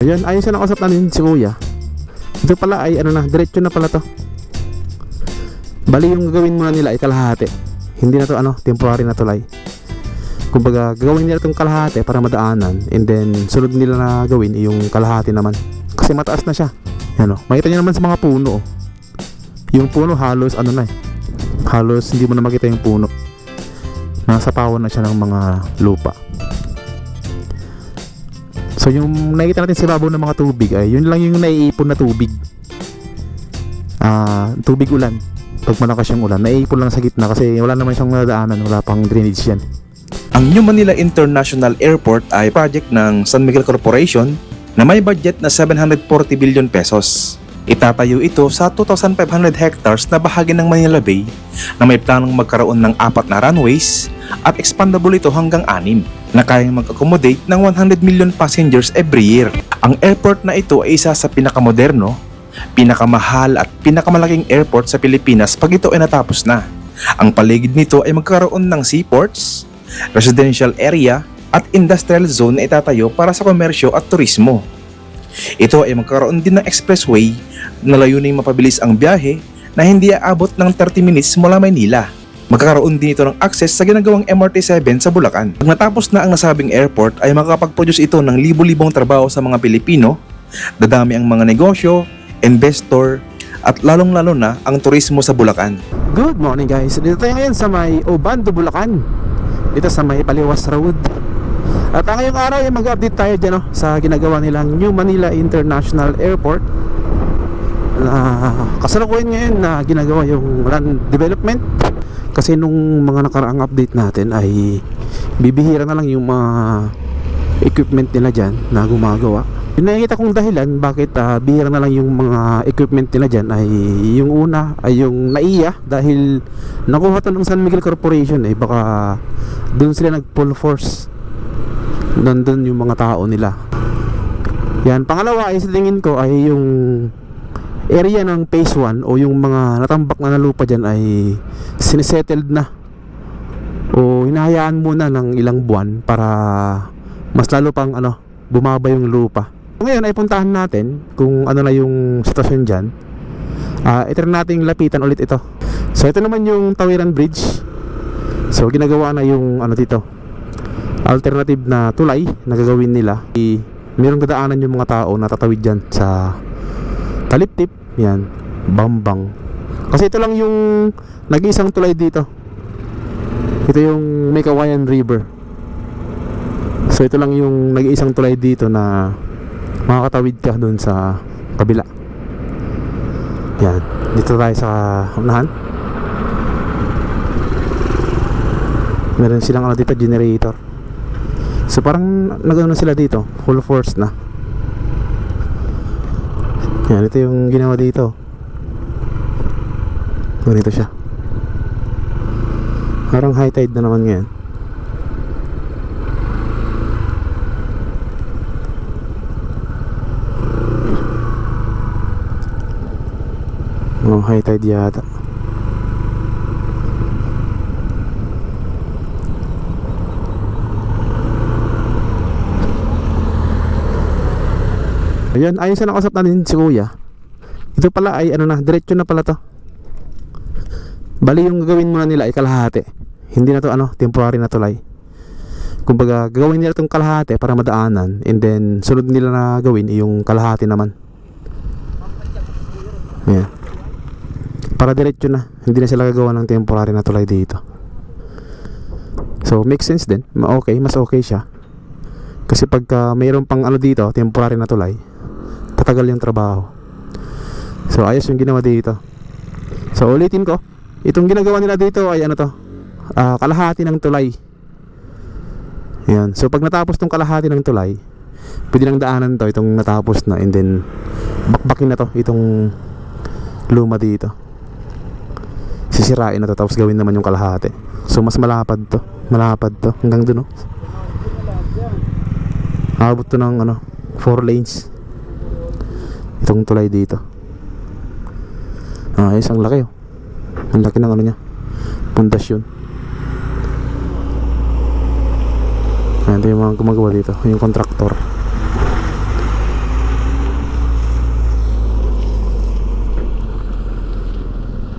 Ayan, ayun siya nakausap namin si Kuya. Ito pala ay ano na, diretso na pala to. Bali yung gagawin muna nila ay kalahati. Hindi na to ano, temporary na tulay. Kumbaga gagawin nila itong kalahati para madaanan, and then sunod nila na gawin yung kalahati naman. Kasi mataas na siya. Yan o, makita nyo naman sa mga puno. Yung puno halos ano na eh, halos hindi mo na makita yung puno. Nasa pawon na siya ng mga lupa. So yung nakikita natin sa babaw ng mga tubig ay yun lang yung naiipon na tubig. Tubig ulan. Pag malakas yung ulan, naiipon lang sa gitna kasi wala naman siyang nadaanan, wala pang drainage yan. Ang New Manila International Airport ay project ng San Miguel Corporation na may budget na 740 billion pesos. Itatayo ito sa 2,500 hectares na bahagi ng Manila Bay na may planong magkaroon ng 4 na runways at expandable ito hanggang 6 na kayang mag-accommodate ng 100 million passengers every year. Ang airport na ito ay isa sa pinakamoderno, pinakamahal at pinakamalaking airport sa Pilipinas pag ito ay natapos na. Ang paligid nito ay magkaroon ng seaports, residential area at industrial zone na itatayo para sa komersyo at turismo. Ito ay magkaroon din ng expressway na layuning mapabilis ang biyahe na hindi aabot ng 30 minutes mula Maynila. Magkakaroon din ito ng access sa ginagawang MRT7 sa Bulacan. Pag natapos na ang nasabing airport ay makakapag-produce ito ng libo-libong trabaho sa mga Pilipino, dadami ang mga negosyo, investor, at lalong-lalo na ang turismo sa Bulacan. Good morning guys, dito tayo ngayon sa may Obando, Bulacan. Dito sa may Paliwas Road. At ngayong araw ay mag-update tayo dyan sa ginagawa nilang New Manila International Airport. Kasalukuyan ngayon na ginagawa yung land development. Kasi nung mga nakaraang update natin ay bibihira na lang yung mga equipment nila dyan na gumagawa. Yung nakikita kong dahilan bakit bihira na lang yung mga equipment nila dyan ay yung una ay yung NAIA, dahil nakuha to ng San Miguel Corporation baka doon sila nag full force, nandun yung mga tao nila. Yan, pangalawa ay sa tingin ko ay yung area ng phase 1 o yung mga natambak na lupa dyan ay sinisettled na o hinahayaan muna ng ilang buwan para mas lalo pang bumaba yung lupa. Ngayon ay puntahan natin kung ano na yung sitwasyon dyan. Ito nating lapitan ulit ito. So ito naman yung Tawiran Bridge. So ginagawa na yung dito, alternative na tulay na gagawin nila. Mayroong dadaanan yung mga tao na tatawid dyan sa Taliptip, yan, Bambang. Kasi ito lang yung nag-iisang tulay dito. Ito yung May Kawayan River. So ito lang yung nag-iisang tulay dito na makakatawid ka dun sa kabila. Yan, dito tayo sa unahan. Meron silang dito, generator. So parang nagano sila dito, full force na. Yan, ito yung ginawa dito. Ganito siya. Parang high tide na naman ngayon. High tide yata. Ayan, ayun sa nakausap natin si Kuya. Ito pala ay diretso na pala to. Bali yung gagawin muna nila ay kalahati. Hindi na to temporary na tulay. Kumbaga gagawin nila itong kalahati para madaanan, and then sunod nila na gawin yung kalahati naman. Ayan, para diretso na, hindi na sila gagawa ng temporary na tulay dito. So makes sense din, mas okay siya. Kasi pagka mayroon pang dito, temporary na tulay, tatagal yung trabaho. So ayos yung ginawa dito. So ulitin ko, itong ginagawa nila dito ay kalahati ng tulay. Yan. So pag natapos tong kalahati ng tulay, pwede nang daanan to itong natapos na, and then bakbakin na to itong luma dito. Sisirain na to, tapos gawin naman yung kalahati. So mas malapad to hanggang dun abot to ng 4 lanes itong tulay dito. Ayos, ang laki ang laki ng niya, pundasyon. Ito yung mga gumagawa dito, yung kontraktor.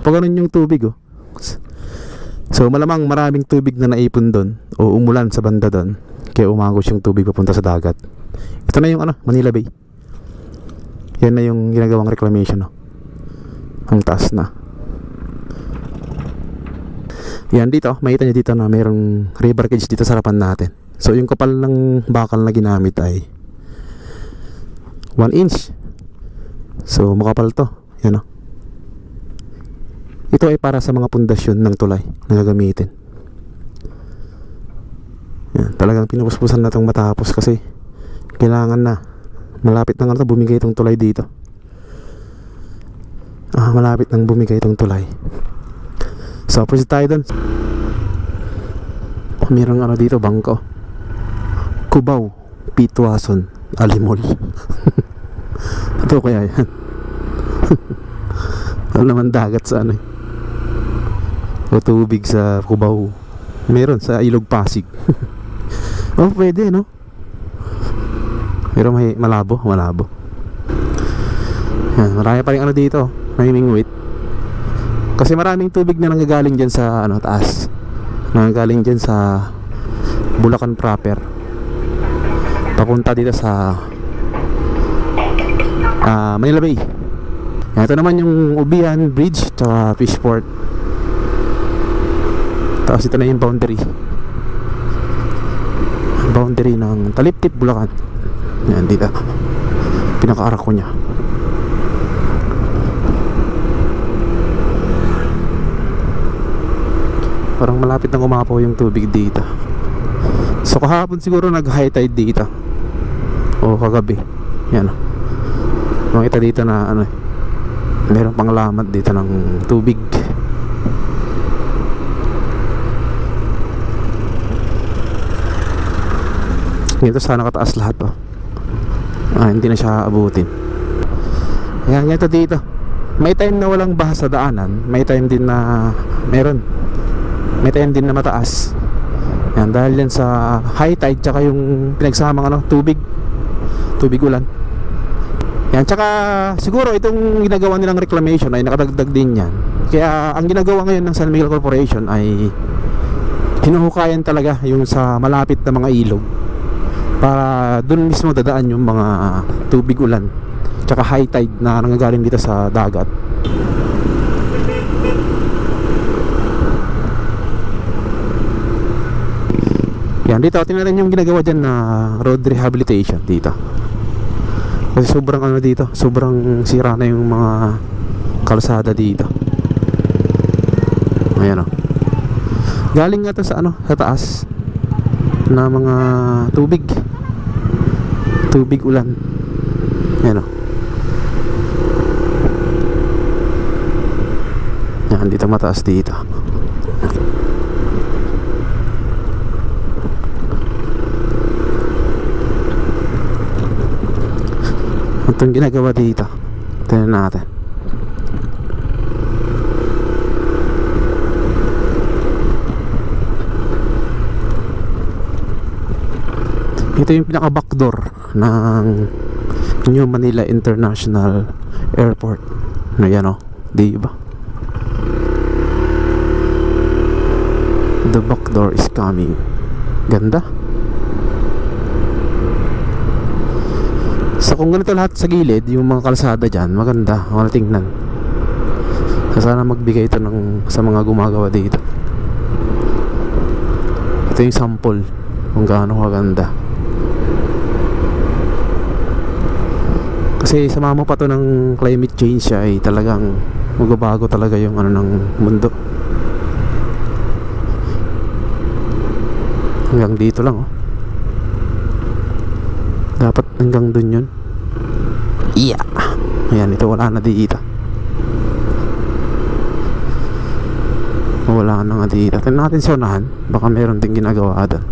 Pag ganun yung tubig, oh. So malamang maraming tubig na naipon doon o umulan sa banda doon, kaya umagos yung tubig papunta sa dagat. Ito na yung Manila Bay. Yan na yung ginagawang reclamation, oh. Ang taas na. Yan dito, makita nyo dito na mayroong river cage dito sa harapan natin. So yung kapal ng bakal na ginamit ay 1 inch. So makapal to. Yan, oh. Ito ay para sa mga pundasyon ng tulay na gagamitin. Yan, talagang pinupuspusan na itong matapos kasi kailangan na. Malapit na nga bumigay itong tulay dito. Malapit nang bumigay itong tulay. So, proceed tayo dun. Mayroong dito, bangko. Cubao, Pitwason, Alimol. Ito kaya yan. Wala naman dagat sa o tubig sa Cubao. Meron sa Ilog Pasig. Oh, pwede, no? Pero may malabo. Yan, marami pa rin dito, namimingwit. Kasi maraming tubig na nanggagaling dyan sa taas. Nanggagaling dyan sa Bulacan proper. Papunta dito sa Manila Bay. Yan, ito naman yung Ubian Bridge tsaka Fishport. Tapos ito na yung boundary ng Taliptip, Bulacan. Yan dito, pinaka-arako nya. Parang malapit nang umapaw yung tubig dito. So kahapon siguro nag-high tide dito o kagabi. Yan, makita dito na meron pang lamat dito ng tubig. Ito sana kataas lahat, oh. Hindi na siya abutin. Yan, ito dito. May time na walang baha sa daanan. May time din na meron. May time din na mataas. Yan, dahil yan sa high tide tsaka yung pinagsamang tubig ulan. Yan, tsaka siguro itong ginagawa nilang reclamation ay nakadagdag din yan. Kaya ang ginagawa ngayon ng San Miguel Corporation ay hinuhukayan talaga yung sa malapit na mga ilog, para dun mismo dadaan yung mga tubig ulan tsaka high tide na nanggagaling dito sa dagat. Yan, dito tingnan natin yung ginagawa dyan na road rehabilitation dito. Kasi sobrang dito, sobrang sira na yung mga kalsada dito. Ayan, oh. Galing nga to sa sa taas na mga tubig ulan. Yan, oh. Yan, dito mataas dito. Itong ginagawa dito, tingnan natin. Ito yung pinaka backdoor ng New Manila International Airport. Ayan, oh, di ba? The back door is coming. Ganda. So kung ganito lahat sa gilid, yung mga kalsada dyan, maganda, wala tingnan. So sana magbigay ito sa mga gumagawa dito. Ito yung sample kung gaano kaganda. Kasi sama mo pa to ng climate change ay talagang magbabago talaga yung ng mundo. Hanggang dito lang, oh. Dapat hanggang dun yun. Iya. Ayan, ito wala na dito. Wala na nga dito. Tignan natin sa unahan. Baka meron din ginagawa doon.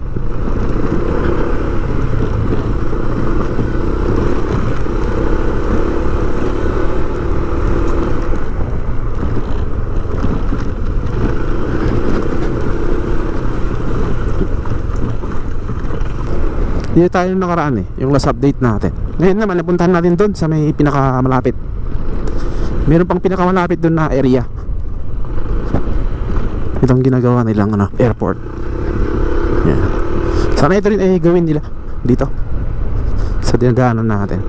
Dito tayo nakaraan yung last update natin. Ngayon naman napuntahan natin doon sa may pinakamalapit. Meron pang pinakamalapit doon na area. Itong ginagawa nilang airport. Yan. Sana ito rin ay gawin nila dito sa dinadaanan natin.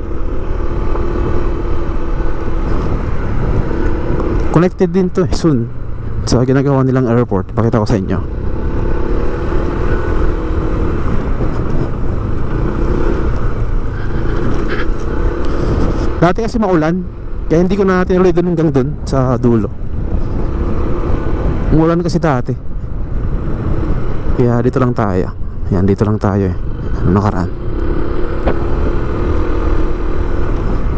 Connected din to soon sa ginagawa nilang airport. Pakita ko sa inyo. Dati kasi maulan, kaya hindi ko na tinuloy doon hanggang doon sa dulo. Umulan kasi dati, kaya dito lang tayo. Yan, dito lang tayo nakaraan.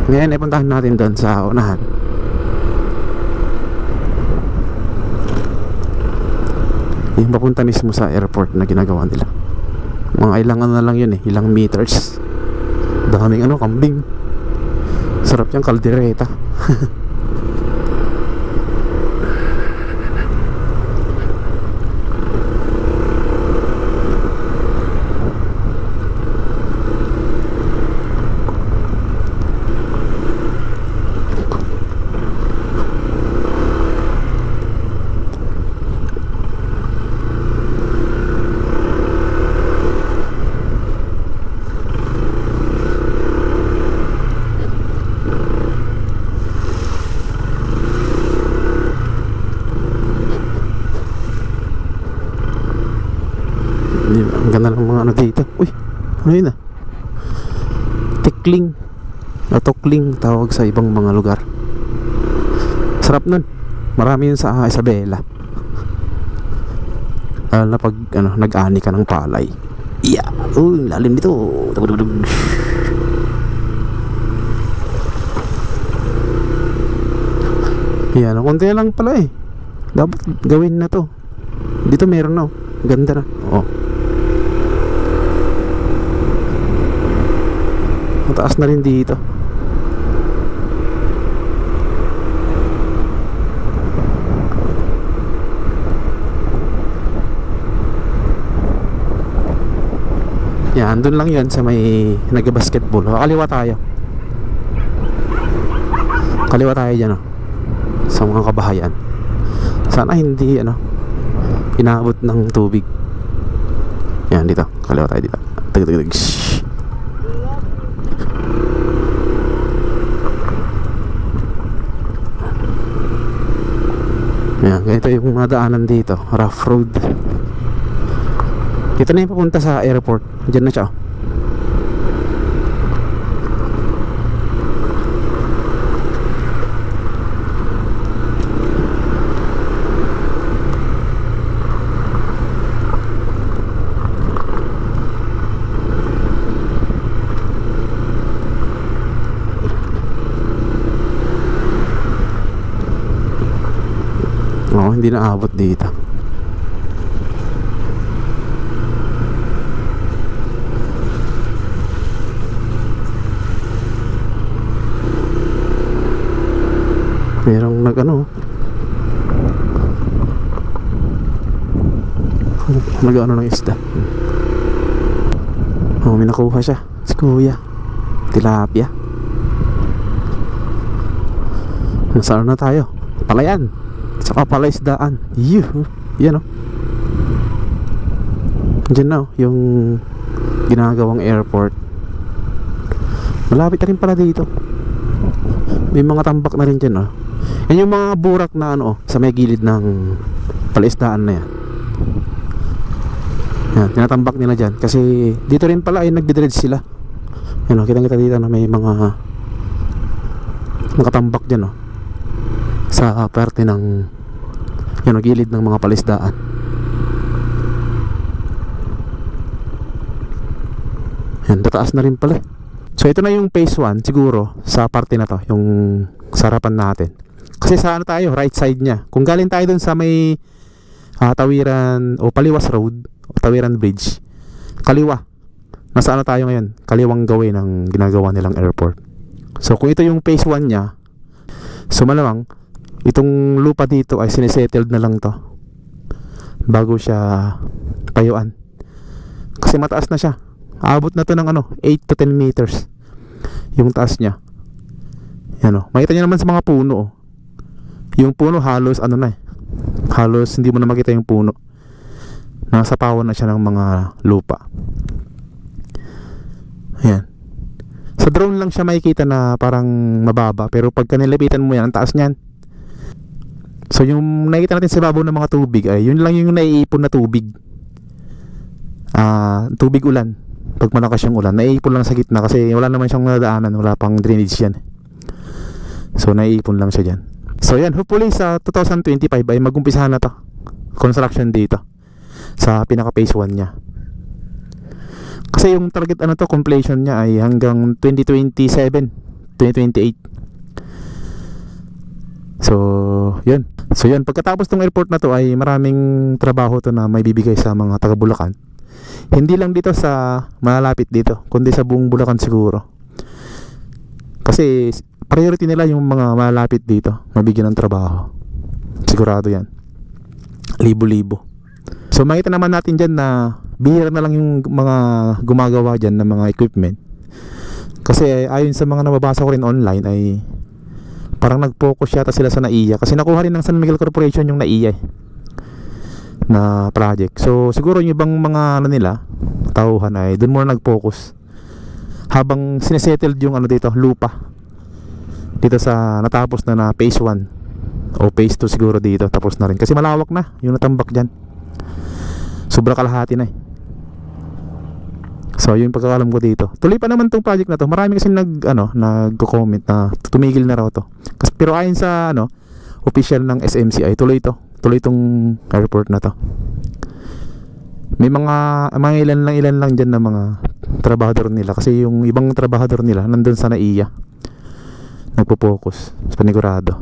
Ngayon ay puntahan natin doon sa unahan. Yung papunta mismo sa airport na ginagawa nila. Mga ilang na lang yun ilang meters. Daming kambing. Sarap yung kaldereta. Ang ganda ng mga dito. Uy, ano yun Tikling. Tukling tawag sa ibang mga lugar. Sarap nun. Marami yun sa Isabela. Na pag nag-ani ka ng palay. Yeah. Lalim dito. Yan, konti lang pala dapat gawin na to. Dito meron na ganda na. Mataas na rin dito. Yan, doon lang yun sa may nag-basketball. Kaliwa tayo. Kaliwa tayo dyan sa mga kabahayan. Sana hindi inaabot ng tubig. Yan, dito. Kaliwa tayo dito. Tag. Yan, ganito yung mga daanan dito. Rough road. Dito na yung papunta sa airport. Diyan na siya. Hindi na abot dito. Merong nag-ano ng isda. May nakuha siya si kuya. Tilapia. Nasaan na tayo? Palayan. Saka palaisdaan. Yan Diyan na yung ginagawang airport. Malapit na rin pala dito. May mga tambak na rin dyan Yan yung mga burak na sa may gilid ng palaisdaan na yan. Yan, tinatambak nila dyan. Kasi dito rin pala ay nagdidredge sila. Yan kita dito na may mga nakatambak dyan sa parte ng gilid ng mga palaisdaan. Yan, tataas na rin pala. So ito na yung phase 1 siguro sa parte na to, yung sarapan natin. Kasi sa tayo, right side nya. Kung galing tayo dun sa may Tawiran o Paliwas Road o Tawiran Bridge, kaliwa. Nasa tayo ngayon? Kaliwang gawin ng ginagawa nilang airport. So kung ito yung phase 1 nya, so malamang itong lupa dito ay sinisettled na lang to bago siya tayuan. Kasi mataas na siya. Aabot na to ng 8 to 10 meters yung taas niya. Yan makita niyo naman sa mga puno. Yung puno halos Halos hindi mo na makita yung puno. Nasa pawan na siya ng mga lupa. Ayan. Sa drone lang siya makikita na parang mababa, pero pagka nilapitan mo yan, ang taas niyan. So yung nakikita natin sa babaw ng mga tubig ay yun lang yung naiipon na tubig. Tubig ulan. Pag malakas yung ulan, naiipon lang sa gitna kasi wala naman siyang nadaanan, wala pang drainage yan. So naiipon lang siya dyan. So yan, hopefully sa 2025 ay mag-umpisahan na to construction dito sa pinaka phase 1 niya. Kasi yung target completion niya ay hanggang 2027, 2028. So yun. So yun, pagkatapos ng airport na to ay maraming trabaho to na may bibigay sa mga taga Bulacan. Hindi lang dito sa malalapit dito, kundi sa buong Bulacan siguro. Kasi priority nila yung mga malalapit dito, mabigyan ng trabaho. Sigurado yan. Libo-libo. So makita naman natin dyan na bihira na lang yung mga gumagawa dyan ng mga equipment. Kasi ayon sa mga nababasa ko rin online ay parang nag-focus yata sila sa NAIA. Kasi nakuha rin ng San Miguel Corporation yung NAIA na project. So siguro yung ibang mga nila tauhan ay doon muna nag-focus habang sinesettled yung dito, lupa dito sa natapos na phase 1 o phase 2 siguro dito tapos na rin. Kasi malawak na yung natambak dyan. Sobra kalahati na eh. So yung pagkakalam ko dito, tuloy pa naman tong project na to. Marami kasi nagko-comment na tumigil na raw to. Kasi, pero ayon sa official ng SMCI, tuloy tong airport na to. May mga ilan lang dyan na mga trabahador nila. Kasi yung ibang trabahador nila nandun sa NAIA nagpo-focus sa panigurado.